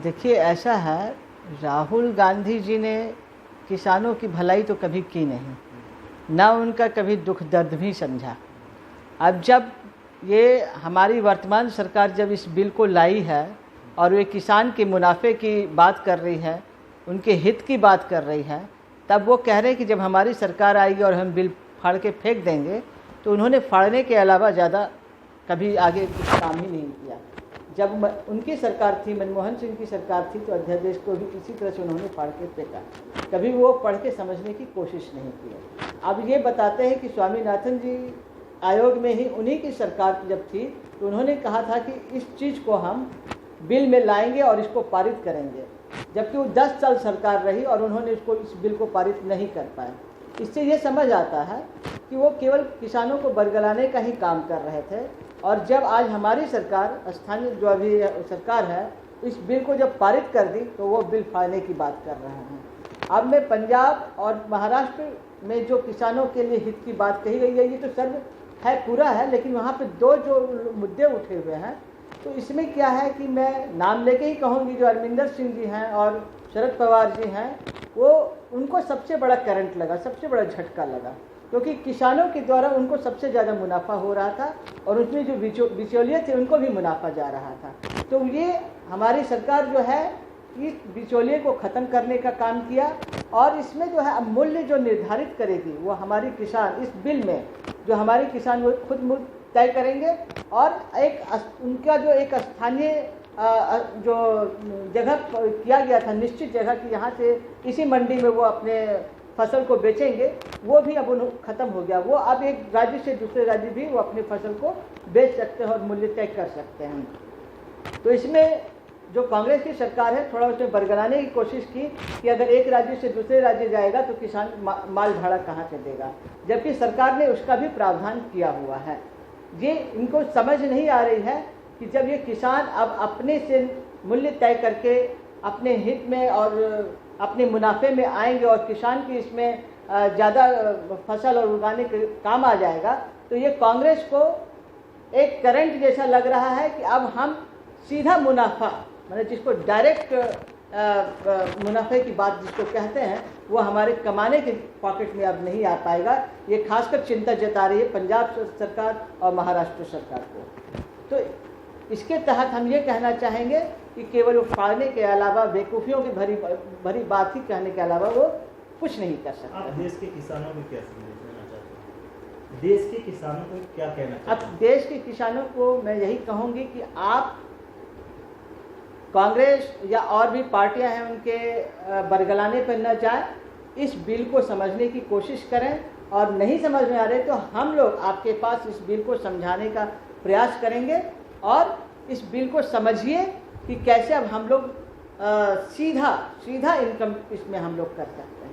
देखिए, ऐसा है, राहुल गांधी जी ने किसानों की भलाई तो कभी की नहीं, ना उनका कभी दुख दर्द भी समझा। अब जब ये हमारी वर्तमान सरकार जब इस बिल को लाई है और वे किसान के मुनाफे की बात कर रही है, उनके हित की बात कर रही है, तब वो कह रहे हैं कि जब हमारी सरकार आएगी और हम बिल फाड़ के फेंक देंगे। तो उन्होंने फाड़ने के अलावा ज़्यादा कभी आगे कुछ काम ही नहीं किया। जब उनकी सरकार थी, मनमोहन सिंह की सरकार थी, तो अध्यादेश को भी इसी तरह से उन्होंने फाड़ के फेंका, कभी वो पढ़ के समझने की कोशिश नहीं की। अब ये बताते हैं कि स्वामीनाथन जी आयोग में ही उन्हीं की सरकार जब थी तो उन्होंने कहा था कि इस चीज़ को हम बिल में लाएंगे और इसको पारित करेंगे, जबकि वो 10 साल सरकार रही और उन्होंने इस बिल को पारित नहीं कर पाए। इससे ये समझ आता है कि वो केवल किसानों को बरगलाने का ही काम कर रहे थे। और जब आज हमारी सरकार, स्थानीय जो अभी सरकार है, इस बिल को जब पारित कर दी तो वो बिल फाड़ने की बात कर रहे हैं। अब मैं पंजाब और महाराष्ट्र में जो किसानों के लिए हित की बात कही गई है, ये तो सर्व है, पूरा है, लेकिन वहाँ पे दो जो मुद्दे उठे हुए हैं, तो इसमें क्या है कि मैं नाम लेके ही कहूँगी, जो अरविंदर सिंह जी हैं और शरद पवार जी हैं, वो उनको सबसे बड़ा करंट लगा, सबसे बड़ा झटका लगा, क्योंकि किसानों के द्वारा उनको सबसे ज़्यादा मुनाफा हो रहा था और उसमें जो बिचौलिए थे उनको भी मुनाफा जा रहा था। तो ये हमारी सरकार जो है इस बिचौलिए को ख़त्म करने का काम किया और इसमें जो है मूल्य जो निर्धारित करेगी वो हमारी किसान, इस बिल में जो हमारे किसान वो खुद मूल्य तय करेंगे। और एक उनका जो एक स्थानीय जो जगह किया गया था, निश्चित जगह कि यहाँ से इसी मंडी में वो अपने फसल को बेचेंगे, वो भी अब ख़त्म हो गया। वो अब एक राज्य से दूसरे राज्य भी वो अपनी फसल को बेच सकते हैं और मूल्य तय कर सकते हैं। तो इसमें जो कांग्रेस की सरकार है, थोड़ा उसने बरगलाने की कोशिश की कि अगर एक राज्य से दूसरे राज्य जाएगा तो किसान माल भाड़ा कहाँ से देगा, जबकि सरकार ने उसका भी प्रावधान किया हुआ है। ये इनको समझ नहीं आ रही है कि जब ये किसान अब अपने से मूल्य तय करके अपने हित में और अपने मुनाफे में आएंगे और किसान की इसमें ज़्यादा फसल और उगाने के काम आ जाएगा, तो ये कांग्रेस को एक करंट जैसा लग रहा है कि अब हम सीधा मुनाफा, मतलब जिसको डायरेक्ट मुनाफे की बात जिसको कहते हैं, वो हमारे कमाने के पॉकेट में अब नहीं आ पाएगा। ये खासकर चिंता जता रही है पंजाब सरकार और महाराष्ट्र सरकार को। तो इसके तहत हम ये कहना चाहेंगे कि केवल वो फाड़ने के अलावा, बेवकूफ़ियों की भरी बात ही कहने के अलावा वो कुछ नहीं कर सकते। आप देश के किसानों को क्या संदेश देना चाहते हैं? देश के किसानों को क्या कहना चाहते हैं? अब देश के किसानों को मैं यही कहूँगी कि आप कांग्रेस या और भी पार्टियां हैं उनके बरगलाने पर न जाए, इस बिल को समझने की कोशिश करें, और नहीं समझ में आ रहे तो हम लोग आपके पास इस बिल को समझाने का प्रयास करेंगे और इस बिल को समझिए कि कैसे अब हम लोग सीधा इनकम इसमें हम लोग कर सकते हैं।